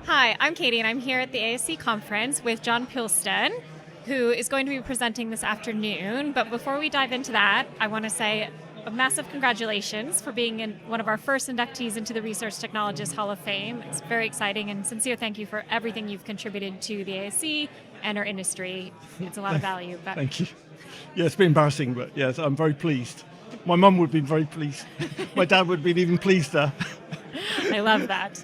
Hi, I'm Katie, and I'm here at the ASC Conference with Jon Puleston, who is going to be presenting this afternoon. But before we dive into that, I want to say a massive congratulations for being one of our first inductees into the Research Technologists Hall of Fame. It's very exciting, and sincere thank you for everything you've contributed to the ASC and our industry. It's a lot of value. But Thank you. Yeah, it's been embarrassing, but yes, I'm very pleased. My mum would have been very pleased. My dad would have been even pleaseder. I love that.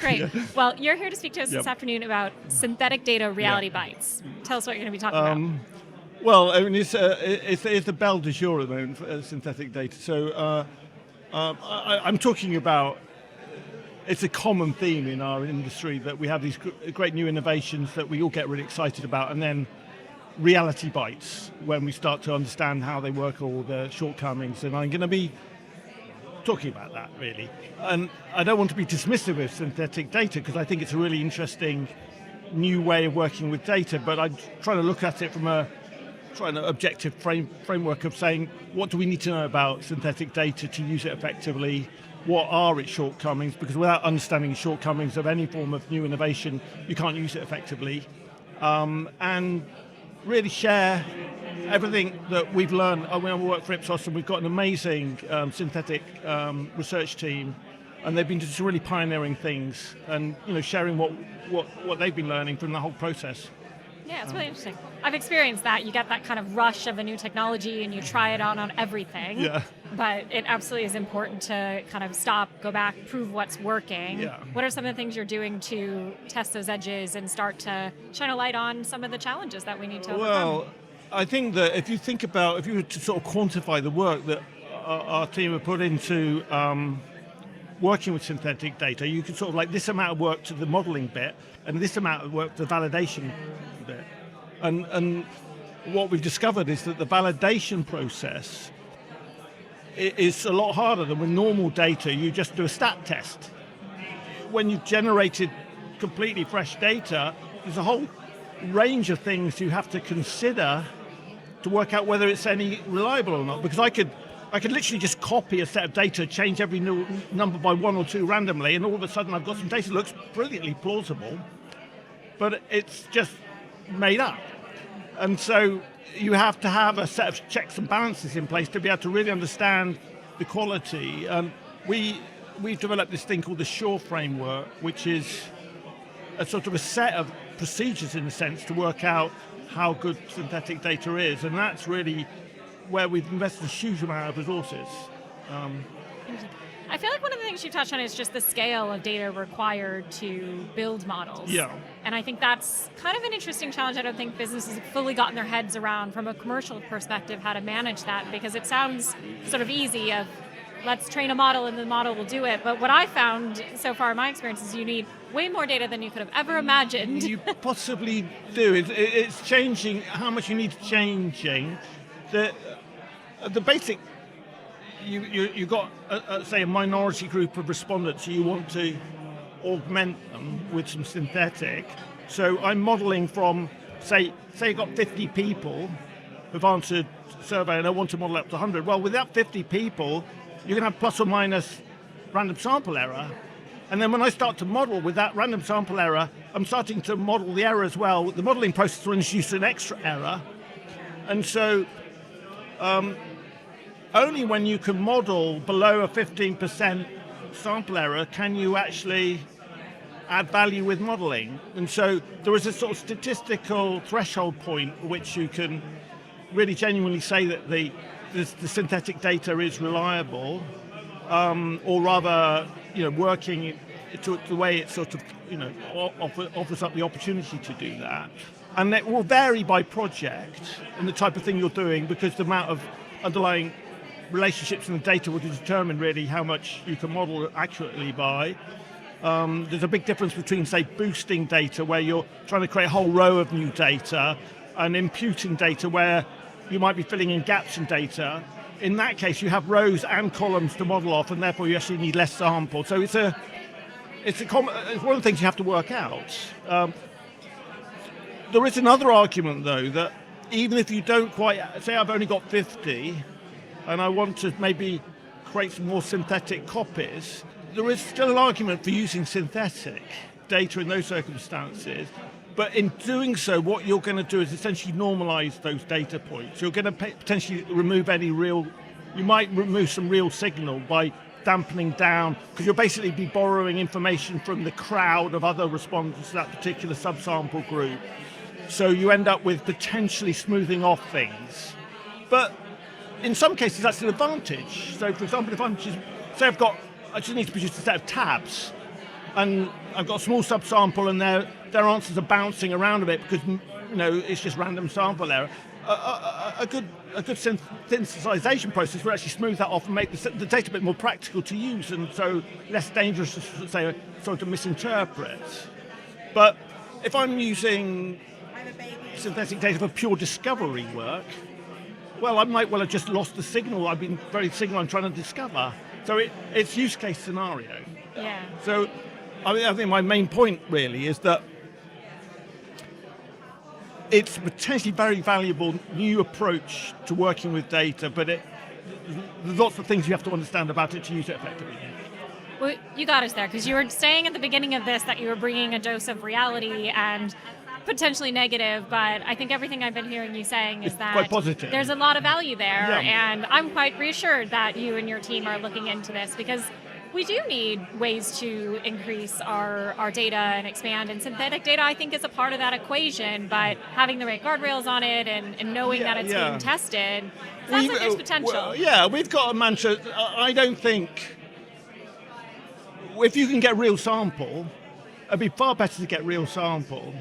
Great. Yeah. Well, you're here to speak to us this afternoon about synthetic data reality bites. Tell us what you're going to be talking about. Well, I mean, it's the belle du jour at the moment for synthetic data. So I'm talking about, it's a common theme in our industry that we have these great new innovations that we all get really excited about, and then reality bites when we start to understand how they work or their shortcomings. And I'm going to be talking about that, really. And I don't want to be dismissive of synthetic data because I think it's a really interesting new way of working with data, but I'm trying to look at it from an objective framework of saying, what do we need to know about synthetic data to use it effectively? What are its shortcomings? Because without understanding the shortcomings of any form of new innovation, you can't use it effectively. And really share everything that we've learned. I work for Ipsos, and we've got an amazing synthetic research team, and they've been just really pioneering things and sharing what they've been learning from the whole process. Yeah, it's really interesting. I've experienced that. You get that kind of rush of a new technology and you try it on everything. Yeah. But it absolutely is important to kind of stop, go back, prove what's working. Yeah. What are some of the things you're doing to test those edges and start to shine a light on some of the challenges that we need to overcome? Well, I think that if you were to sort of quantify the work that our team have put into working with synthetic data, you could sort of like this amount of work to the modeling bit and this amount of work to the validation bit. And what we've discovered is that the validation process is a lot harder than with normal data. You just do a stat test. When you've generated completely fresh data, there's a whole range of things you have to consider to work out whether it's any reliable or not. Because I could literally just copy a set of data, change every number by 1 or 2 randomly, and all of a sudden I've got some data that looks brilliantly plausible, but it's just made up. And so you have to have a set of checks and balances in place to be able to really understand the quality. We've developed this thing called the SURE framework, which is a sort of a set of procedures, in a sense, to work out how good synthetic data is. And that's really where we've invested a huge amount of resources. I feel like one of the things you touched on is just the scale of data required to build models. Yeah. And I think that's kind of an interesting challenge. I don't think businesses have fully gotten their heads around, from a commercial perspective, how to manage that, because it sounds sort of easy of, let's train a model and the model will do it. But what I found so far in my experience is you need way more data than you could have ever imagined. You possibly do. It's changing how much you need changing. The basic, you've got, say, a minority group of respondents, you want to augment them with some synthetic. So I'm modeling from, say you've got 50 people who've answered the survey and I want to model up to 100. Well, with that 50 people, you're going to have plus or minus random sample error. And then when I start to model with that random sample error, I'm starting to model the error as well. The modeling process will introduce an extra error. And so only when you can model below a 15% sample error can you actually add value with modeling. And so there is a sort of statistical threshold point at which you can really genuinely say that the synthetic data is reliable, or rather, working to the way it sort of, offers up the opportunity to do that. And it will vary by project and the type of thing you're doing, because the amount of underlying relationships in the data will determine really how much you can model accurately by. There's a big difference between, say, boosting data, where you're trying to create a whole row of new data, and imputing data, where you might be filling in gaps in data. In that case, you have rows and columns to model off, and therefore you actually need less sample. So it's one of the things you have to work out. There is another argument, though, that even if you don't quite, say I've only got 50, and I want to maybe create some more synthetic copies, there is still an argument for using synthetic data in those circumstances, but in doing so, what you're going to do is essentially normalize those data points. You're going to potentially remove you might remove some real signal by dampening down, because you'll basically be borrowing information from the crowd of other respondents to that particular subsample group. So you end up with potentially smoothing off things. But in some cases, that's an advantage. So for example, if I just need to produce a set of tabs, and I've got a small subsample and their answers are bouncing around a bit because it's just random sample error. A good synthesization process will actually smooth that off and make the data a bit more practical to use, and so less dangerous to say sort of misinterpret. But if I'm using synthetic data for pure discovery work, well, I might well have just lost the signal. I'm trying to discover. So it's use case scenario. Yeah. So I think my main point really is that it's potentially very valuable new approach to working with data, but there's lots of things you have to understand about it to use it effectively. Well, you got us there, because you were saying at the beginning of this that you were bringing a dose of reality and potentially negative, but I think everything I've been hearing you saying is that quite positive. There's a lot of value there, Yeah. and I'm quite reassured that you and your team are looking into this, because we do need ways to increase our data and expand, and synthetic data, I think, is a part of that equation, but having the right guardrails on it and knowing that it's being tested, sounds like there's potential. We've got a mantra. I don't think, if you can get real sample, it'd be far better to get real sample.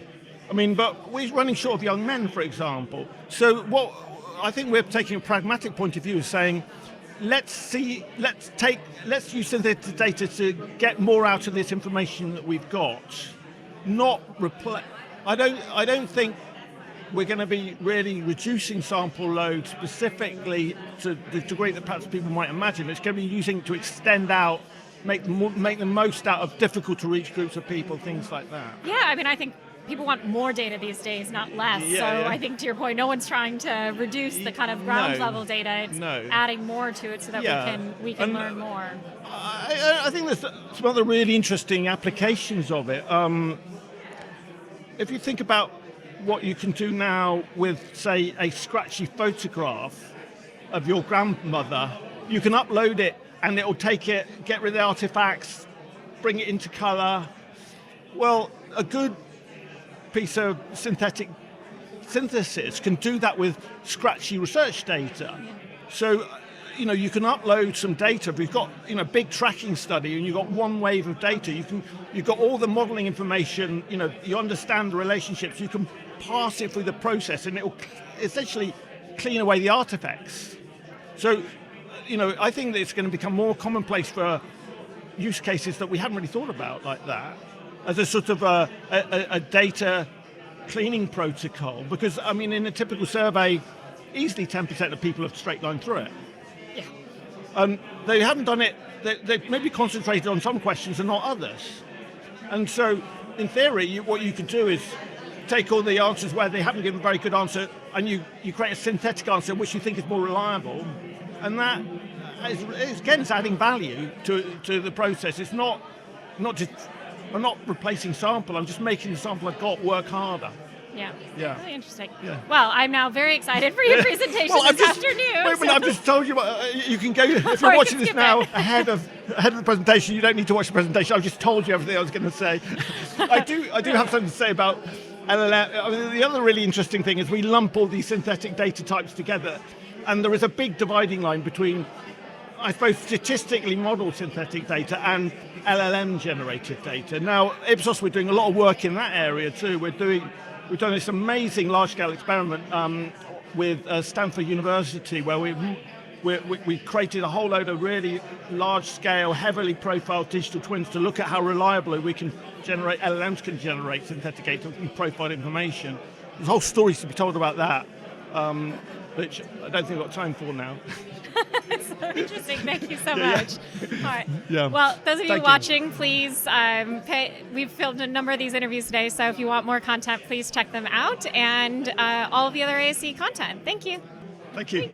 I mean, but we're running short of young men, for example. So what I think we're taking a pragmatic point of view is saying, let's use synthetic data to get more out of this information that we've got. Not replace. I don't think we're going to be really reducing sample load specifically to the degree that perhaps people might imagine. It's going to be using to extend out, make the most out of difficult to reach groups of people, things like that. Yeah, I mean, I think people want more data these days, not less. I think, to your point, no one's trying to reduce the kind of ground level data. It's adding more to it so that we can learn more. I think there's some other really interesting applications of it. If you think about what you can do now with, say, a scratchy photograph of your grandmother, you can upload it and it'll take it, get rid of the artifacts, bring it into color. Well, a good piece of synthetic synthesis can do that with scratchy research data. So, you can upload some data. If you've got, big tracking study and you've got one wave of data, you've got all the modeling information, you understand the relationships, you can pass it through the process and it'll essentially clean away the artifacts. So, I think that it's going to become more commonplace for use cases that we haven't really thought about like that, as a sort of a data cleaning protocol. Because, in a typical survey, easily 10% of people have straight line through it. Yeah. They haven't done it, they've maybe concentrated on some questions and not others. And so, in theory, what you could do is take all the answers where they haven't given a very good answer, and you create a synthetic answer which you think is more reliable, and that is, again, it's adding value to the process. It's not just, I'm not replacing sample, I'm just making the sample I've got work harder. Yeah. Really interesting. Yeah. Well, I'm now very excited for your presentation this afternoon. Wait a minute, I've just told you, you can go, if you're watching this now ahead of the presentation, you don't need to watch the presentation, I've just told you everything I was going to say. I do have something to say about LLM. The other really interesting thing is we lump all these synthetic data types together, and there is a big dividing line between, I suppose, statistically modeled synthetic data and LLM-generated data. Now, Ipsos, we're doing a lot of work in that area too. We've done this amazing large-scale experiment with Stanford University, where we created a whole load of really large-scale, heavily profiled digital twins to look at how reliably LLMs can generate synthetic data and profiled information. There's whole stories to be told about that, which I don't think I've got time for now. So interesting. Thank you so much. All right. Yeah. Well, those of you watching, please we've filmed a number of these interviews today, so if you want more content, please check them out, and all of the other ASC content. Thank you. Thank you.